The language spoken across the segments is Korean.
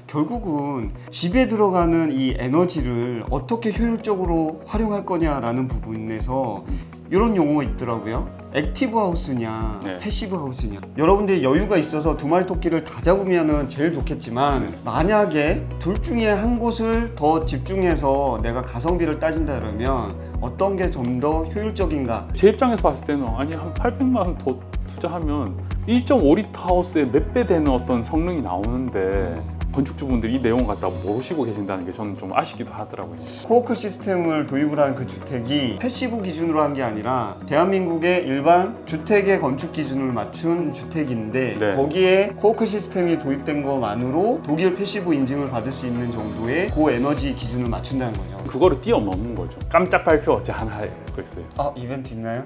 결국은 집에 들어가는 이 에너지를 어떻게 효율적으로 활용할 거냐라는 부분에서 이런 용어 있더라고요. 액티브 하우스냐 네. 패시브 하우스냐. 여러분들이 여유가 있어서 두 마리 토끼를 다 잡으면 제일 좋겠지만 만약에 둘 중에 한 곳을 더 집중해서 내가 가성비를 따진다 그러면 어떤 게 좀 더 효율적인가? 제 입장에서 봤을 때는 아니 한 800만 원 더 투자하면 1.5리터 하우스에 몇 배 되는 어떤 성능이 나오는데 건축주분들이 이 내용을 갖다 모르시고 계신다는 게 저는 좀 아쉽기도 하더라고요. 코워크 시스템을 도입을 한 그 주택이 패시브 기준으로 한 게 아니라 대한민국의 일반 주택의 건축 기준을 맞춘 주택인데 네. 거기에 코워크 시스템이 도입된 것만으로 독일 패시브 인증을 받을 수 있는 정도의 고에너지 기준을 맞춘다는 거죠. 그거를 뛰어넘는 거죠. 깜짝 발표 제가 하나 하고 있어요. 아, 이벤트 있나요?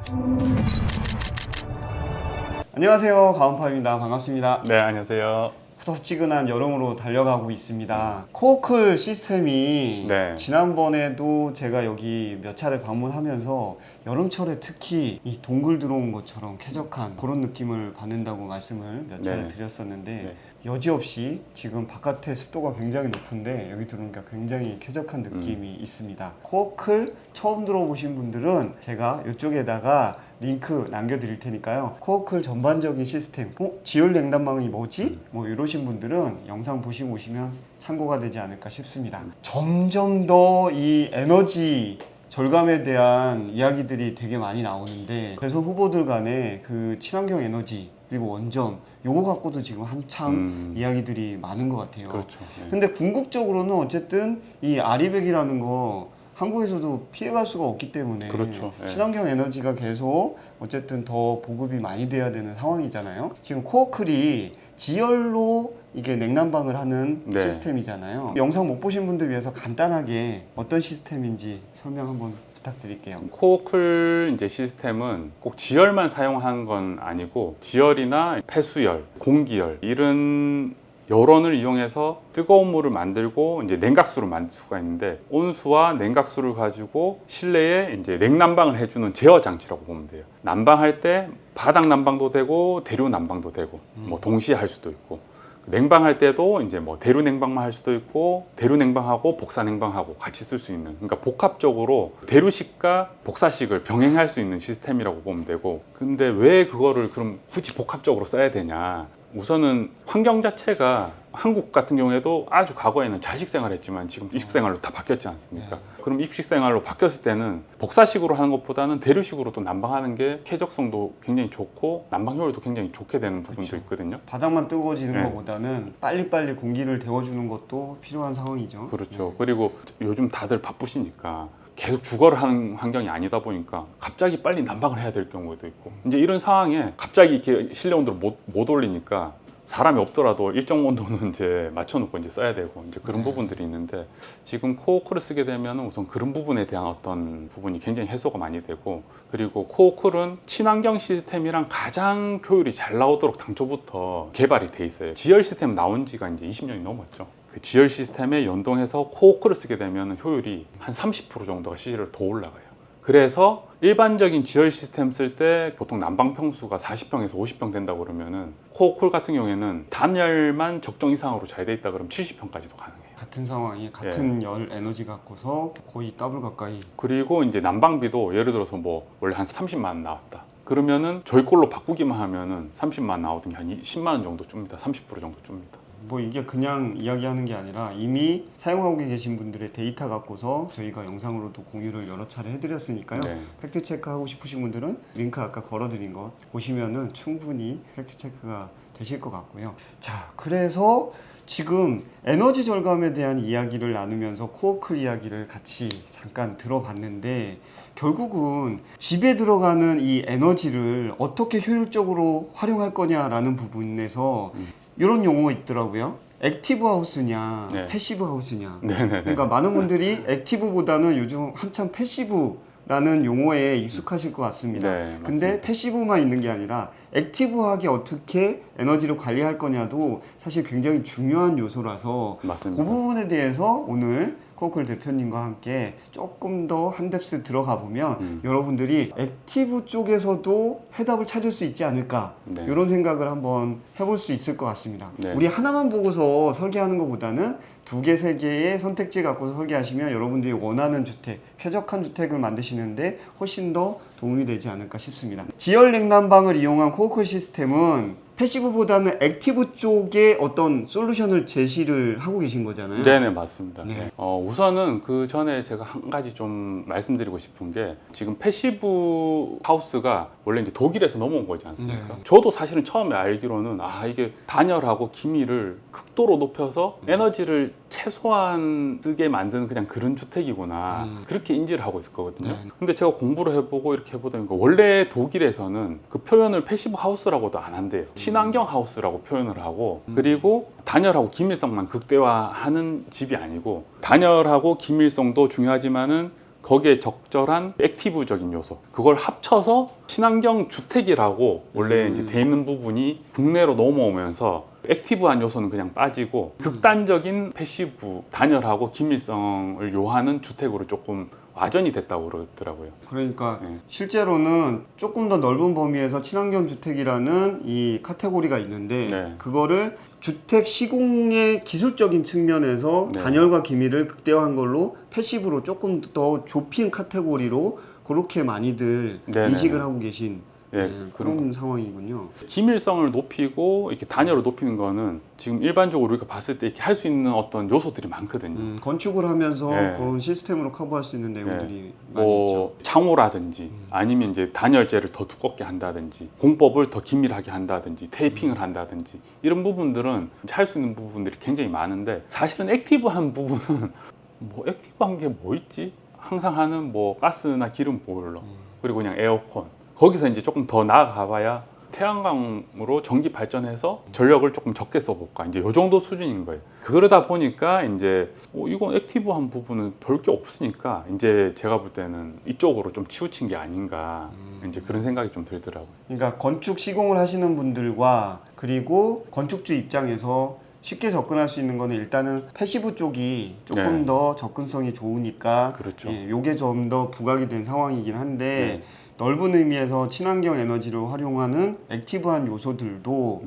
안녕하세요, 가온파입니다. 반갑습니다. 네, 안녕하세요. 후덥지근한 여름으로 달려가고 있습니다. 코워크 시스템이 네. 지난번에도 제가 여기 몇 차례 방문하면서 여름철에 특히 이 동굴 들어온 것처럼 쾌적한 그런 느낌을 받는다고 말씀을 몇 차례 네. 드렸었는데 네. 여지없이 지금 바깥에 습도가 굉장히 높은데 여기 들어오니까 굉장히 쾌적한 느낌이 있습니다. 코워크를 처음 들어보신 분들은 제가 이쪽에다가 링크 남겨드릴 테니까요. 코워크 전반적인 시스템, 지열 냉난방이 뭐지? 뭐 이러신 분들은 영상 보시고 오시면 참고가 되지 않을까 싶습니다. 점점 더 이 에너지 절감에 대한 이야기들이 되게 많이 나오는데 그래서 후보들 간에 그 친환경 에너지 그리고 원전 요거 갖고도 지금 한참 이야기들이 많은 것 같아요. 그렇죠. 네. 근데 궁극적으로는 어쨌든 이 아리백이라는 거 한국에서도 피해갈 수가 없기 때문에 그렇죠. 예. 친환경 에너지가 계속 어쨌든 더 보급이 많이 돼야 되는 상황이잖아요. 지금 코어클이 지열로 이게 냉난방을 하는 네. 시스템이잖아요. 영상 못 보신 분들 위해서 간단하게 어떤 시스템인지 설명 한번 부탁드릴게요. 코어클 이제 시스템은 꼭 지열만 사용하는 건 아니고 지열이나 폐수열, 공기열 이런 열원을 이용해서 뜨거운 물을 만들고 이제 냉각수를 만들 수가 있는데 온수와 냉각수를 가지고 실내에 이제 냉난방을 해주는 제어 장치라고 보면 돼요. 난방할 때 바닥 난방도 되고 대류 난방도 되고 뭐 동시에 할 수도 있고 냉방할 때도 이제 뭐 대류 냉방만 할 수도 있고 대류 냉방하고 복사 냉방하고 같이 쓸 수 있는 그러니까 복합적으로 대류식과 복사식을 병행할 수 있는 시스템이라고 보면 되고 근데 왜 그거를 그럼 굳이 복합적으로 써야 되냐 우선은 환경 자체가 한국 같은 경우에도 아주 과거에는 자식 생활했지만 지금 입식 생활로 다 바뀌었지 않습니까? 그럼 입식 생활로 바뀌었을 때는 복사식으로 하는 것보다는 대류식으로 또 난방하는 게 쾌적성도 굉장히 좋고 난방 효율도 굉장히 좋게 되는 부분도 그렇죠. 있거든요. 바닥만 뜨거워지는 네. 것보다는 빨리빨리 공기를 데워주는 것도 필요한 상황이죠. 그렇죠. 그리고 요즘 다들 바쁘시니까 계속 주거를 하는 환경이 아니다 보니까 갑자기 빨리 난방을 해야 될 경우도 있고 이제 이런 상황에 갑자기 이렇게 실내 온도를 못 올리니까 사람이 없더라도 일정 온도는 이제 맞춰놓고 이제 써야 되고 이제 그런 부분들이 있는데 지금 코어쿨을 쓰게 되면 우선 그런 부분에 대한 어떤 부분이 굉장히 해소가 많이 되고 그리고 코어쿨은 친환경 시스템이랑 가장 효율이 잘 나오도록 당초부터 개발이 돼 있어요. 지열 시스템 나온 지가 이제 20년이 넘었죠. 그 지열 시스템에 연동해서 코어쿨을 쓰게 되면 효율이 한 30% 정도가 CC를 더 올라가요. 그래서 일반적인 지열 시스템 쓸 때 보통 난방 평수가 40평에서 50평 된다고 그러면은 코어쿨 같은 경우에는 단열만 적정 이상으로 잘 돼 있다 그러면 70평까지도 가능해요. 같은 상황이 같은 열 에너지 갖고서 거의 더블 가까이. 그리고 이제 난방비도 예를 들어서 뭐 원래 한 30만 원 나왔다. 그러면은 저희 꼴로 바꾸기만 하면은 30만 원 나오던 게 한 10만 원 정도 줍니다. 30% 정도 줍니다. 뭐 이게 그냥 이야기하는 게 아니라 이미 사용하고 계신 분들의 데이터 갖고서 저희가 영상으로도 공유를 여러 차례 해드렸으니까요. 네. 팩트 체크 하고 싶으신 분들은 링크 아까 걸어드린 거 보시면은 충분히 팩트 체크가 되실 것 같고요. 자, 그래서 지금 에너지 절감에 대한 이야기를 나누면서 코어클 이야기를 같이 잠깐 들어봤는데 결국은 집에 들어가는 이 에너지를 어떻게 효율적으로 활용할 거냐라는 부분에서 이런 용어 있더라고요. 액티브 하우스냐, 네. 패시브 하우스냐. 네네네. 그러니까 많은 분들이 액티브보다는 요즘 한참 패시브라는 용어에 익숙하실 것 같습니다. 네, 근데 맞습니다. 패시브만 있는 게 아니라 액티브하게 어떻게 에너지를 관리할 거냐도 사실 굉장히 중요한 요소라서 맞습니다. 그 부분에 대해서 오늘 코어클 대표님과 함께 조금 더 한 뎁스 들어가 보면 여러분들이 액티브 쪽에서도 해답을 찾을 수 있지 않을까 네. 이런 생각을 한번 해볼 수 있을 것 같습니다. 네. 우리 하나만 보고서 설계하는 것보다는 2개, 3개의 선택지 갖고서 설계하시면 여러분들이 원하는 주택, 쾌적한 주택을 만드시는데 훨씬 더 도움이 되지 않을까 싶습니다. 지열 냉난방을 이용한 코어클 시스템은 패시브보다는 액티브 쪽에 어떤 솔루션을 제시를 하고 계신 거잖아요. 네네, 맞습니다. 네. 우선은 그 전에 제가 한 가지 좀 말씀드리고 싶은 게 지금 패시브 하우스가 원래 이제 독일에서 넘어온 거지 않습니까? 네. 저도 사실은 처음에 알기로는 이게 단열하고 기미를 극도로 높여서 에너지를 최소한 쓰게 만드는 그냥 그런 주택이구나 그렇게 인지를 하고 있었거든요. 네. 근데 제가 공부를 해보고 이렇게 해보다 보니까 원래 독일에서는 그 표현을 패시브 하우스라고도 안 한대요. 친환경 하우스라고 표현을 하고 그리고 단열하고 기밀성만 극대화하는 집이 아니고 단열하고 기밀성도 중요하지만은 거기에 적절한 액티브적인 요소 그걸 합쳐서 친환경 주택이라고 원래 이제 돼 있는 부분이 국내로 넘어오면서 액티브한 요소는 그냥 빠지고 극단적인 패시브 단열하고 기밀성을 요하는 주택으로 조금 와전이 됐다고 그러더라고요. 그러니까 네. 실제로는 조금 더 넓은 범위에서 친환경 주택이라는 이 카테고리가 있는데 네. 그거를 주택 시공의 기술적인 측면에서 네. 단열과 기밀을 극대화한 걸로 패시브로 조금 더 좁힌 카테고리로 그렇게 많이들 네, 인식을 네. 하고 계신 예, 그런 상황이군요. 기밀성을 높이고 이렇게 단열을 높이는 거는 지금 일반적으로 우리가 봤을 때 이렇게 할 수 있는 어떤 요소들이 많거든요. 건축을 하면서 네. 그런 시스템으로 커버할 수 있는 내용들이 많이 뭐 창호라든지 아니면 이제 단열재를 더 두껍게 한다든지 공법을 더 긴밀하게 한다든지 테이핑을 한다든지 이런 부분들은 할 수 있는 부분들이 굉장히 많은데 사실은 액티브한 부분은 뭐 액티브한 게 뭐 있지? 항상 하는 뭐 가스나 기름 보일러 그리고 그냥 에어컨 거기서 이제 조금 더 나아가봐야 태양광으로 전기 발전해서 전력을 조금 적게 써볼까 이제 이 정도 수준인 거예요. 그러다 보니까 이제 이건 액티브한 부분은 별 게 없으니까 이제 제가 볼 때는 이쪽으로 좀 치우친 게 아닌가 이제 그런 생각이 좀 들더라고요. 그러니까 건축 시공을 하시는 분들과 그리고 건축주 입장에서 쉽게 접근할 수 있는 거는 일단은 패시브 쪽이 조금 네. 더 접근성이 좋으니까 그렇죠. 요게 좀 더 부각이 된 상황이긴 한데 네. 넓은 의미에서 친환경 에너지를 활용하는 액티브한 요소들도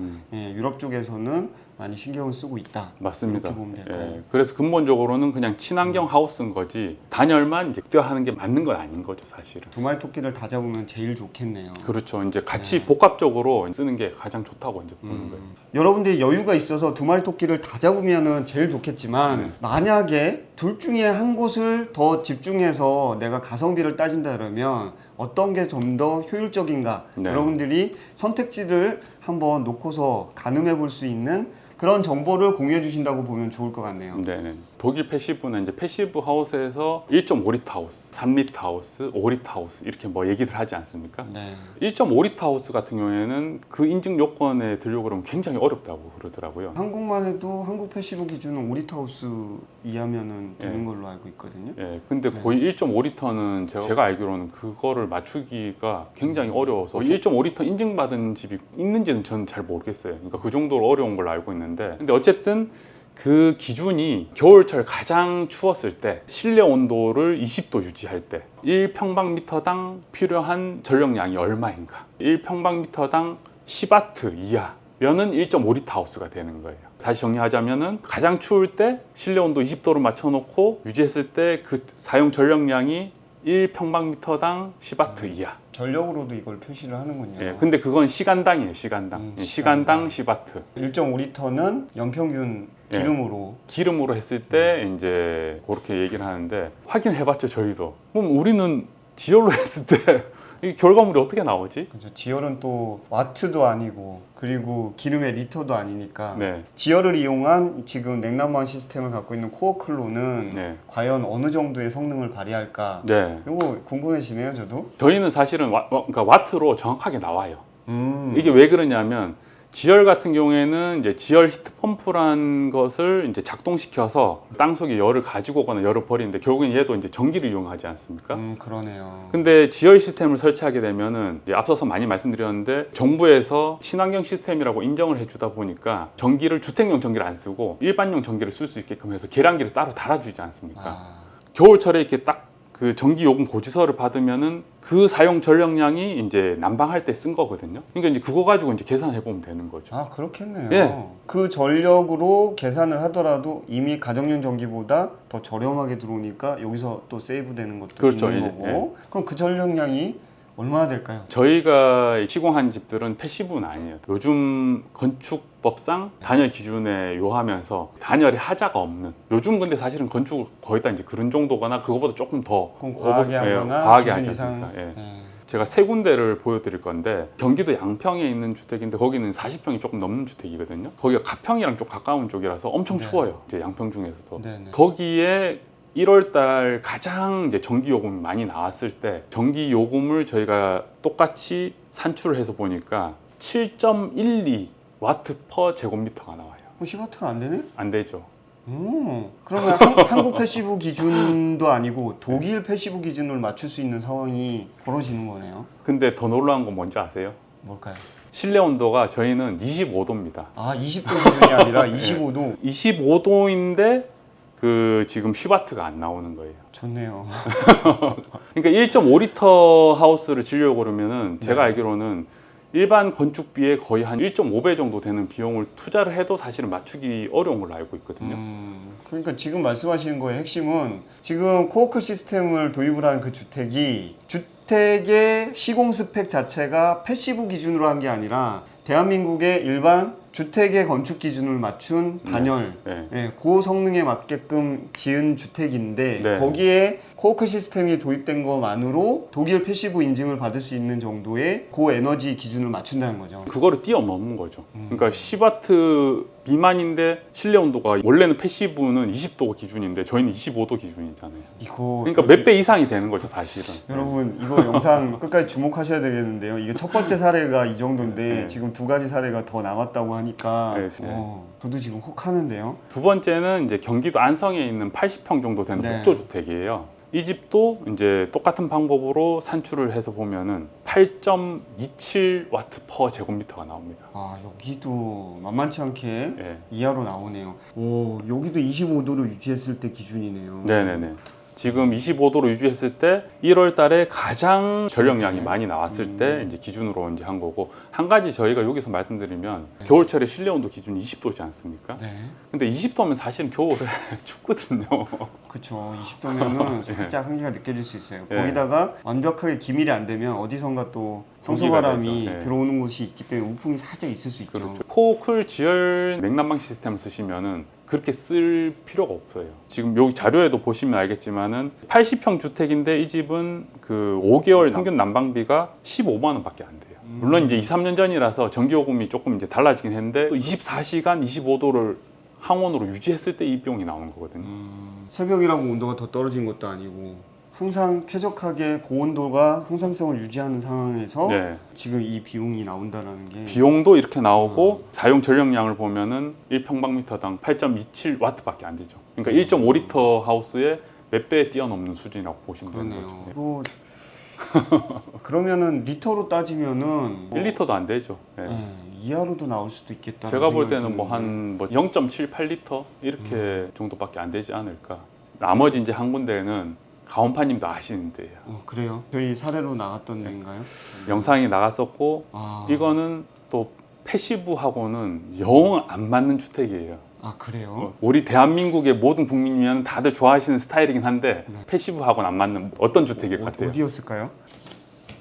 유럽 쪽에서는 많이 신경을 쓰고 있다. 맞습니다. 이렇게 보면 될까요? 예, 그래서 근본적으로는 그냥 친환경 하우스인 거지 단열만 이제 극대화하는 게 맞는 건 아닌 거죠, 사실은. 두마리 토끼를 다 잡으면 제일 좋겠네요. 그렇죠. 이제 같이 네. 복합적으로 쓰는 게 가장 좋다고 이제 보는 거예요. 여러분들이 여유가 있어서 두마리 토끼를 다 잡으면 제일 좋겠지만 네. 만약에 둘 중에 한 곳을 더 집중해서 내가 가성비를 따진다 그러면 어떤 게 좀 더 효율적인가 네. 여러분들이 선택지를 한번 놓고서 가늠해 볼 수 있는 그런 정보를 공유해 주신다고 보면 좋을 것 같네요. 네네. 독일 패시브는 이제 패시브 하우스에서 1.5리터 하우스, 3리터 하우스, 5리터 하우스 이렇게 뭐 얘기를 하지 않습니까? 네. 1.5리터 하우스 같은 경우에는 그 인증 요건에 들려고 그러면 굉장히 어렵다고 그러더라고요. 한국만 해도 한국 패시브 기준은 오리타우스 이하면은 되는 네. 걸로 알고 있거든요. 예, 근데 거의 1.5리터는 제가 알기로는 그거를 맞추기가 굉장히 어려워서 1.5리터 인증받은 집이 있는지는 저는 잘 모르겠어요. 그러니까 그 정도로 어려운 걸로 알고 있는데 근데 어쨌든 그 기준이 겨울철 가장 추웠을 때 실내 온도를 20도 유지할 때 1평방미터당 필요한 전력량이 얼마인가 1평방미터당 10와트 이하면은 1.5리터 하우스가 되는 거예요. 다시 정리하자면은 가장 추울 때 실내 온도 20도로 맞춰놓고 유지했을 때 그 사용 전력량이 1평방미터당 10와트 이하. 전력으로도 이걸 표시를 하는군요. 예, 근데 그건 시간당이에요. 시간당. 예, 시간당 10와트. 1.5리터는 연평균 예. 기름으로 기름으로 했을 때 이제 그렇게 얘기를 하는데 확인해봤죠 저희도. 그럼 우리는 지열로 했을 때 이 결과물이 어떻게 나오지? 그렇죠. 지열은 또 와트도 아니고 그리고 기름의 리터도 아니니까 네, 지열을 이용한 지금 냉난방 시스템을 갖고 있는 코어클로는 네, 과연 어느 정도의 성능을 발휘할까? 네. 이거 궁금해지네요, 저도. 저희는 사실은 그러니까 와트로 정확하게 나와요. 음. 이게 왜 그러냐면 지열 같은 경우에는 이제 지열 히트 펌프란 것을 이제 작동시켜서 땅 속에 열을 가지고 오거나 열을 버리는데 결국엔 얘도 이제 전기를 이용하지 않습니까? 그러네요. 근데 지열 시스템을 설치하게 되면은 이제 앞서서 많이 말씀드렸는데 정부에서 친환경 시스템이라고 인정을 해주다 보니까 전기를 주택용 전기를 안 쓰고 일반용 전기를 쓸 수 있게끔 해서 계량기를 따로 달아주지 않습니까? 겨울철에 이렇게 딱 그 전기 요금 고지서를 받으면은 그 사용 전력량이 이제 난방할 때 쓴 거거든요. 그러니까 이제 그거 가지고 이제 계산해 보면 되는 거죠. 아, 그렇겠네요. 예. 그 전력으로 계산을 하더라도 이미 가정용 전기보다 더 저렴하게 들어오니까 여기서 또 세이브 되는 것도 그렇죠. 있는 예, 거고. 그럼 그 전력량이 얼마나 될까요? 저희가 시공한 집들은 패시브는 아니에요. 요즘 건축법상 단열 기준에 요하면서 단열에 하자가 없는, 요즘 근데 사실은 건축을 거의 다 이제 그런 정도거나 그거보다 조금 더 그럼 과하게 하거나 과하게 기준 하지 이상. 않습니까? 예. 제가 세 군데를 보여드릴 건데 경기도 양평에 있는 주택인데 거기는 40평이 조금 넘는 주택이거든요. 거기가 가평이랑 좀 가까운 쪽이라서 엄청 네. 추워요. 이제 양평 중에서도. 네네. 거기에 1월달 가장 이제 전기 요금이 많이 나왔을 때 전기 요금을 저희가 똑같이 산출을 해서 보니까 7.12 와트 퍼 제곱미터가 나와요. 10W가 안 되네? 안 되죠. 그러면 한국 패시브 기준도 아니고 독일 패시브 기준을 맞출 수 있는 상황이 벌어지는 거네요. 근데 더 놀라운 건 뭔지 아세요? 뭘까요? 실내 온도가 저희는 25도입니다. 아, 20도 기준이 아니라 25도. 25도인데 그 지금 10W가 안 나오는 거예요. 좋네요. 그러니까 1.5리터 하우스를 지려고 그러면은 제가 네. 알기로는 일반 건축비에 거의 한 1.5배 정도 되는 비용을 투자를 해도 사실은 맞추기 어려운 걸로 알고 있거든요. 그러니까 지금 말씀하시는 거의 핵심은 지금 코어클 시스템을 도입을 한 그 주택의 시공 스펙 자체가 패시브 기준으로 한 게 아니라 대한민국의 일반 주택의 건축 기준을 맞춘 단열, 네. 예, 그 성능에 맞게끔 지은 주택인데 네. 거기에 코어클 시스템이 도입된 것만으로 독일 패시브 인증을 받을 수 있는 정도의 고에너지 기준을 맞춘다는 거죠. 그거를 뛰어넘는 거죠. 그러니까 10W 미만인데 실내 온도가 원래는 패시브는 20도가 기준인데 저희는 25도 기준이잖아요. 이거 그러니까 몇 배 이상이 되는 거죠, 사실은. 여러분 이거 영상 끝까지 주목하셔야 되겠는데요. 이게 첫 번째 사례가 이 정도인데 네. 지금 두 가지 사례가 더 남았다고 하니까 네. 저도 지금 혹하는데요. 두 번째는 이제 경기도 안성에 있는 80평 정도 되는 네. 목조 주택이에요. 이 집도 이제 똑같은 방법으로 산출을 해서 보면은 8.27 와트 퍼 제곱미터가 나옵니다. 아, 여기도 만만치 않게 예. 이하로 나오네요. 오, 여기도 25도로 유지했을 때 기준이네요. 네네네. 지금 25도로 유지했을 때 1월 달에 가장 전력량이 많이 나왔을 때 이제 기준으로 이제 한 거고, 한 가지 저희가 여기서 말씀드리면 겨울철에 실내 온도 기준이 20도지 않습니까? 네. 근데 20도면 사실은 겨울에 춥거든요. 그렇죠. 20도면은 살짝 한기가 느껴질 수 있어요. 네. 거기다가 완벽하게 기밀이 안 되면 어디선가 또 공기가 평소바람이 되죠. 네. 들어오는 곳이 있기 때문에 우풍이 살짝 있을 수 있죠. 그렇죠. 코어클 지열 냉난방 시스템 쓰시면은 그렇게 쓸 필요가 없어요. 지금 여기 자료에도 보시면 알겠지만은 80평 주택인데 이 집은 그 5개월 평균 난방비가 15만 원밖에 안 돼요. 물론 이제 2, 3년 전이라서 전기요금이 조금 이제 달라지긴 했는데 또 24시간 25도를 항온으로 유지했을 때 이 비용이 나오는 거거든요. 새벽이라고 온도가 더 떨어진 것도 아니고 항상 쾌적하게 고온도가 항상성을 유지하는 상황에서 네. 지금 이 비용이 나온다는 게 비용도 이렇게 나오고 사용 전력량을 보면은 1평방미터당 8.27 와트밖에 안 되죠. 그러니까 1.5리터 하우스에 몇 배 뛰어넘는 수준이라고 보시면 되는 그러네요. 거죠. 이거 그러면은 리터로 따지면은 1리터도 안 되죠. 네. 이하로도 나올 수도 있겠다. 제가 볼 때는 뭐 한 0.78리터 이렇게 정도밖에 안 되지 않을까. 나머지 이제 한 군데는 가온파님도 아시는데요. 그래요? 저희 사례로 나갔던 데인가요? 영상이 나갔었고 이거는 또 패시브하고는 영 안 맞는 주택이에요. 아, 그래요? 우리 대한민국의 모든 국민이면 다들 좋아하시는 스타일이긴 한데 패시브하고는 안 맞는 어떤 주택일 것 같아요? 어디였을까요?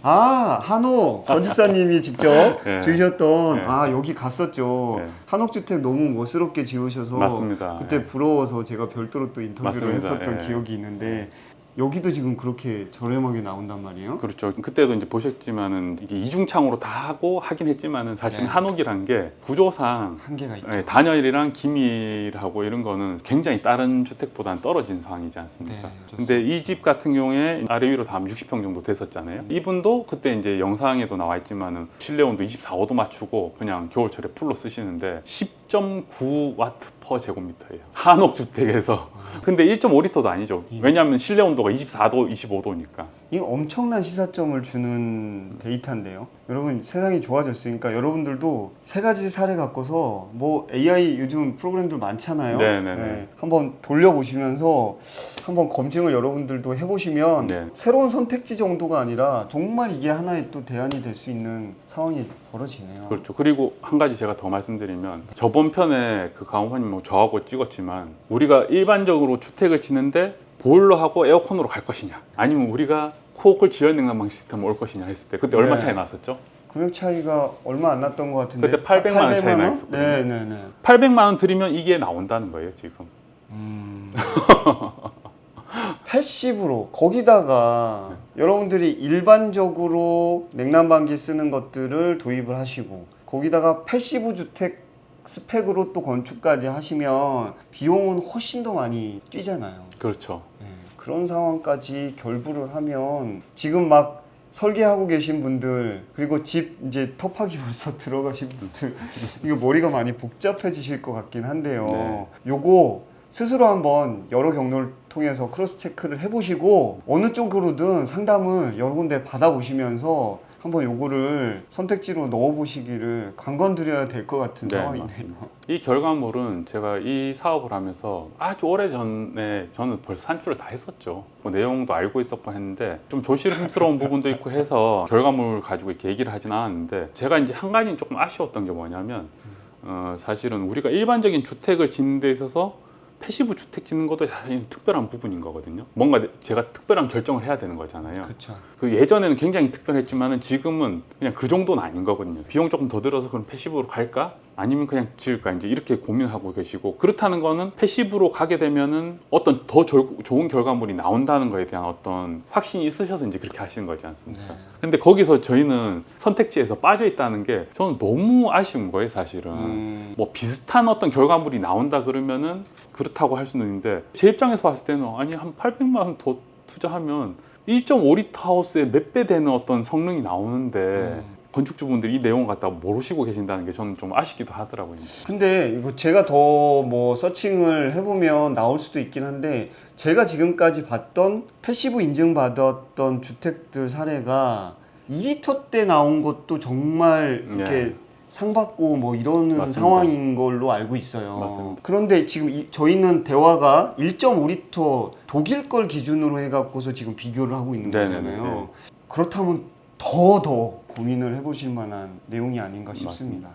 아, 한옥 건축사님이 직접 네. 지으셨던 네. 아, 여기 갔었죠. 네. 한옥주택 너무 멋스럽게 지으셔서 맞습니다. 그때 네. 부러워서 제가 별도로 또 인터뷰를 맞습니다. 했었던 네. 기억이 있는데 여기도 지금 그렇게 저렴하게 나온단 말이에요. 그렇죠. 그때도 이제 보셨지만은 이게 이중창으로 다 하긴 했지만은 사실 네. 한옥이란 게 구조상 한계가 있죠. 단열이랑 기밀하고 이런 거는 굉장히 다른 주택보다는 떨어진 상황이지 않습니까? 네, 근데 이 집 같은 경우에 아래 위로 다 하면 60평 정도 됐었잖아요. 이분도 그때 이제 영상에도 나와 있지만은 실내 온도 24, 5도 맞추고 그냥 겨울철에 풀로 쓰시는데 10.9와트 퍼 제곱미터예요. 한옥 주택에서. 근데 1.5리터도 아니죠. 왜냐하면 실내 온도가 24도, 25도니까. 이 엄청난 시사점을 주는 데이터인데요. 여러분 세상이 좋아졌으니까 여러분들도 세 가지 사례 갖고서 뭐 AI 요즘 프로그램들 많잖아요. 네네네. 한번 돌려보시면서 한번 검증을 여러분들도 해보시면 네. 새로운 선택지 정도가 아니라 정말 이게 하나의 또 대안이 될 수 있는 상황이 벌어지네요. 그렇죠. 그리고 한 가지 제가 더 말씀드리면 저번 편에 그 강호사님 뭐 저하고 찍었지만 우리가 일반적으로 주택을 짓는데 보일러하고 에어컨으로 갈 것이냐 아니면 우리가 코어클 지열 냉난방 시스템을 올 것이냐 했을 때 그때 얼마 네. 차이 났었죠? 금액 차이가 얼마 안 났던 것 같은데 그때 800만 원 차이 났었거든요. 네네네. 800만 원 들이면 이게 나온다는 거예요 지금. 패시브로 거기다가 여러분들이 일반적으로 냉난방기 쓰는 것들을 도입을 하시고 거기다가 패시브 주택 스펙으로 또 건축까지 하시면 비용은 훨씬 더 많이 뛰잖아요. 그렇죠. 그런 상황까지 결부를 하면 지금 막 설계하고 계신 분들 그리고 집 이제 터파기 벌써 들어가신 분들 이거 머리가 많이 복잡해지실 것 같긴 한데요. 네. 요거 스스로 한번 여러 경로를 통해서 크로스 체크를 해보시고 어느 쪽으로든 상담을 여러 군데 받아보시면서 한번 요거를 선택지로 넣어보시기를 강권드려야 될 것 같은 네, 상황이네요. 맞습니다. 이 결과물은 제가 이 사업을 하면서 아주 오래 전에 저는 벌써 산출을 다 했었죠. 뭐 내용도 알고 있었고 했는데 좀 조심스러운 부분도 있고 해서 결과물을 가지고 이렇게 얘기를 하진 않았는데 제가 이제 한 가지 조금 아쉬웠던 게 뭐냐면 사실은 우리가 일반적인 주택을 짓는 데 있어서 패시브 주택 짓는 것도 사실 특별한 부분인 거거든요. 뭔가 제가 특별한 결정을 해야 되는 거잖아요. 그렇죠. 그 예전에는 굉장히 특별했지만은 지금은 그냥 그 정도는 아닌 거거든요. 비용 조금 더 들어서 그럼 패시브로 갈까? 아니면 그냥 지을까? 이제 이렇게 고민하고 계시고 그렇다는 거는 패시브로 가게 되면은 어떤 더 좋은 결과물이 나온다는 거에 대한 어떤 확신이 있으셔서 이제 그렇게 하시는 거지 않습니까? 네. 근데 거기서 저희는 선택지에서 빠져 있다는 게 저는 너무 아쉬운 거예요, 사실은. 뭐 비슷한 어떤 결과물이 나온다 그러면은 그렇다고 할 수는 있는데 제 입장에서 봤을 때는 아니 한 800만 원 더 투자하면 1.5리터 하우스에 몇 배 되는 어떤 성능이 나오는데 건축주분들이 이 내용을 갖다 모르시고 계신다는 게 저는 좀 아쉽기도 하더라고요. 근데 이거 제가 더 뭐 서칭을 해보면 나올 수도 있긴 한데 제가 지금까지 봤던 패시브 인증받았던 주택들 사례가 2리터 때 나온 것도 정말 이렇게 네. 상 받고 뭐 이러는 맞습니다. 상황인 걸로 알고 있어요. 맞습니다. 그런데 지금 저희는 대화가 1.5리터 독일 걸 기준으로 해갖고서 지금 비교를 하고 있는 네네네. 거잖아요. 그렇다면 더 고민을 해보실 만한 내용이 아닌가 싶습니다.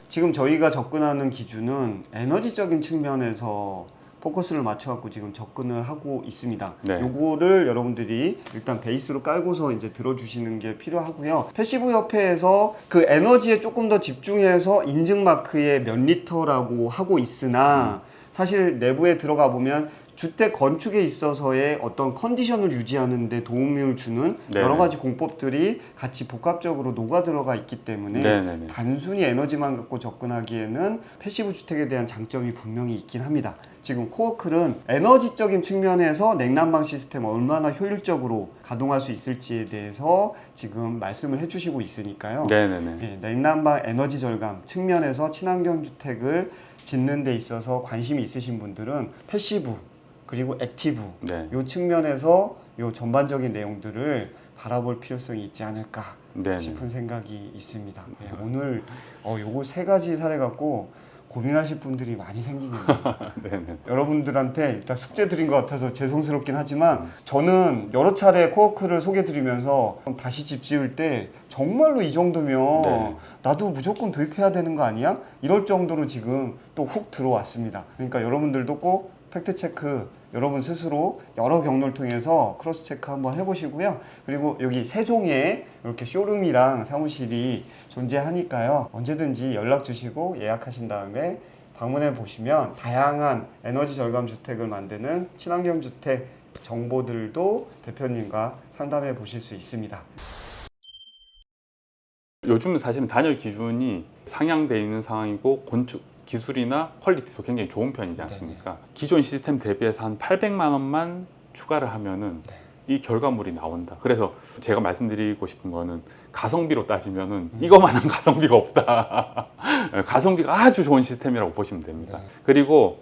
지금 저희가 접근하는 기준은 에너지적인 측면에서 포커스를 맞춰갖고 지금 접근을 하고 있습니다. 네. 요거를 여러분들이 일단 베이스로 깔고서 이제 들어주시는 게 필요하고요. 패시브 협회에서 그 에너지에 조금 더 집중해서 인증 마크에 몇 리터라고 하고 있으나 사실 내부에 들어가 보면 주택 건축에 있어서의 어떤 컨디션을 유지하는 데 도움을 주는 네네. 여러 가지 공법들이 같이 복합적으로 녹아 들어가 있기 때문에 네네네. 단순히 에너지만 갖고 접근하기에는 패시브 주택에 대한 장점이 분명히 있긴 합니다. 지금 코어클은 에너지적인 측면에서 냉난방 시스템을 얼마나 효율적으로 가동할 수 있을지에 대해서 지금 말씀을 해주시고 있으니까요. 네네네. 네, 냉난방 에너지 절감 측면에서 친환경 주택을 짓는 데 있어서 관심이 있으신 분들은 패시브 그리고 액티브 네. 이 측면에서 이 전반적인 내용들을 바라볼 필요성이 있지 않을까 네네. 싶은 생각이 있습니다. 네, 오늘 요거 세 가지 사례 갖고 고민하실 분들이 많이 생기네요. 네네. 여러분들한테 일단 숙제 드린 것 같아서 죄송스럽긴 하지만 저는 여러 차례 코어클을 소개드리면서 다시 집 지을 때 정말로 이 정도면 네. 나도 무조건 도입해야 되는 거 아니야? 이럴 정도로 지금 또 훅 들어왔습니다. 그러니까 여러분들도 꼭 팩트체크 여러분 스스로 여러 경로를 통해서 크로스 체크 한번 해보시고요. 그리고 여기 세종에 이렇게 쇼룸이랑 사무실이 존재하니까요. 언제든지 연락 주시고 예약하신 다음에 방문해 보시면 다양한 에너지 절감 주택을 만드는 친환경 주택 정보들도 대표님과 상담해 보실 수 있습니다. 요즘은 사실은 단열 기준이 상향되어 있는 상황이고 건축 기술이나 퀄리티도 굉장히 좋은 편이지 않습니까? 기존 시스템 대비해서 한 800만 원만 추가를 하면은 이 결과물이 나온다. 그래서 제가 말씀드리고 싶은 거는 가성비로 따지면은 이거만한 가성비가 없다. 가성비가 아주 좋은 시스템이라고 보시면 됩니다. 그리고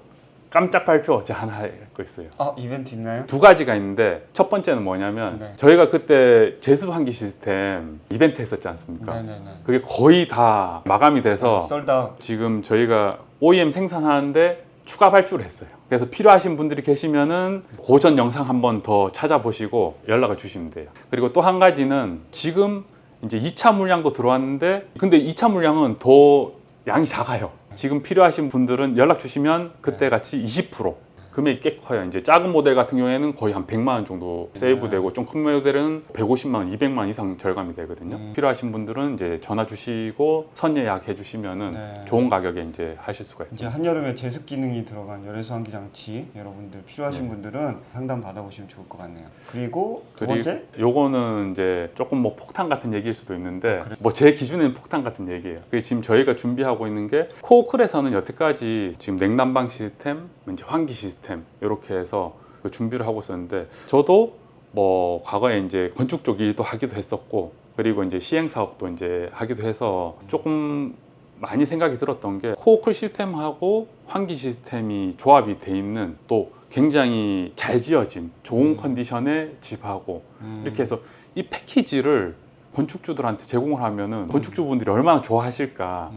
깜짝 발표 제가 하나 할 거 있어요. 이벤트 있나요? 두 가지가 있는데 첫 번째는 뭐냐면 네. 저희가 그때 제습 환기 시스템 이벤트 했었지 않습니까? 네네네. 그게 거의 다 마감이 돼서 솔드아웃. 지금 저희가 OEM 생산하는데 추가 발주를 했어요. 그래서 필요하신 분들이 계시면은 고전 영상 한번 더 찾아보시고 연락을 주시면 돼요. 그리고 또 한 가지는 지금 이제 2차 물량도 들어왔는데 근데 2차 물량은 더 양이 작아요. 지금 필요하신 분들은 연락 주시면 그때 같이 20% 금액이 꽤 커요. 이제 작은 모델 같은 경우에는 거의 한 100만 원 정도 세이브되고 좀 큰 모델은 150만 원, 200만 원 이상 절감이 되거든요. 필요하신 분들은 이제 전화 주시고 선 예약해 주시면은 좋은 가격에 이제 하실 수가 있습니다. 이제 한여름에 제습 기능이 들어간 열애수 환기 장치 여러분들 필요하신 분들은 상담 받아보시면 좋을 것 같네요. 그리고 두 번째? 요거는 이제 조금 뭐 폭탄 같은 얘기일 수도 있는데 뭐 제 기준에는 폭탄 같은 얘기예요. 그게 지금 저희가 준비하고 있는 게 코어클에서는 여태까지 지금 냉난방 시스템, 이제 환기 시스템 이렇게 해서 준비를 하고 있었는데 저도 뭐 과거에 이제 건축 쪽 일도 하기도 했었고 그리고 이제 시행 사업도 이제 하기도 해서 조금 많이 생각이 들었던 게 코어클 시스템하고 환기 시스템이 조합이 돼 있는 또 굉장히 잘 지어진 좋은 컨디션의 집하고 이렇게 해서 이 패키지를 건축주들한테 제공을 하면은 건축주분들이 얼마나 좋아하실까.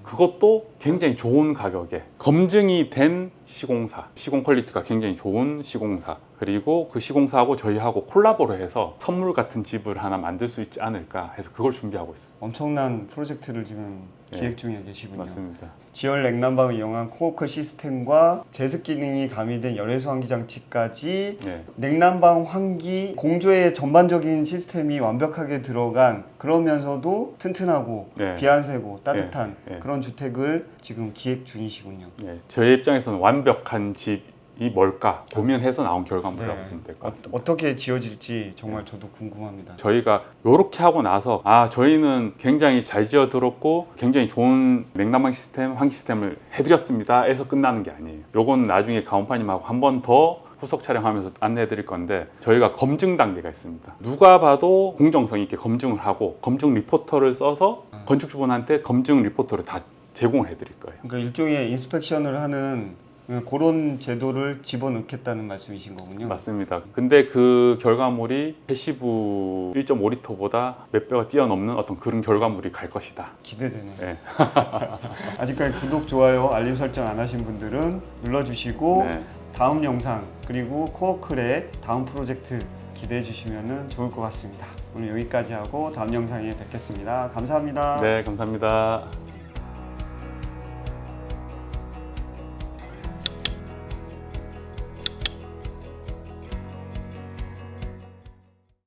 그것도 굉장히 좋은 가격에 검증이 된 시공사, 시공 퀄리티가 굉장히 좋은 시공사, 그리고 그 시공사하고 저희하고 콜라보를 해서 선물 같은 집을 하나 만들 수 있지 않을까 해서 그걸 준비하고 있어요. 엄청난 프로젝트를 지금 기획 중에 계시군요. 맞습니다. 지열 냉난방을 이용한 코어클 시스템과 제습 기능이 가미된 열애수 환기 장치까지 냉난방 환기 공조의 전반적인 시스템이 완벽하게 들어간 그러면서도 튼튼하고 비 안 새고 따뜻한 그런 주택을 지금 기획 중이시군요. 저희 입장에서는 완벽한 집이 뭘까 고민해서 나온 결과물이라고 보면 될 것 같습니다. 어떻게 지어질지 정말 저도 궁금합니다. 저희가 이렇게 하고 나서 저희는 굉장히 잘 지어들었고 굉장히 좋은 냉난방 시스템, 환기 시스템을 해드렸습니다 해서 끝나는 게 아니에요. 요건 나중에 가온파님하고 한 번 더 후속 촬영하면서 안내해 드릴 건데 저희가 검증 단계가 있습니다. 누가 봐도 공정성 있게 검증을 하고 검증 리포터를 써서 건축주분한테 검증 리포터를 다 제공을 해 드릴 거예요. 그러니까 일종의 인스펙션을 하는 그런 제도를 집어넣겠다는 말씀이신 거군요. 맞습니다. 근데 그 결과물이 패시브 1.5리터보다 몇 배가 뛰어넘는 어떤 그런 결과물이 갈 것이다. 기대되네요. 아직까지 구독, 좋아요, 알림 설정 안 하신 분들은 눌러주시고 다음 영상 그리고 코어클의 다음 프로젝트 기대해 주시면 좋을 것 같습니다. 오늘 여기까지 하고 다음 영상에 뵙겠습니다. 감사합니다. 네, 감사합니다.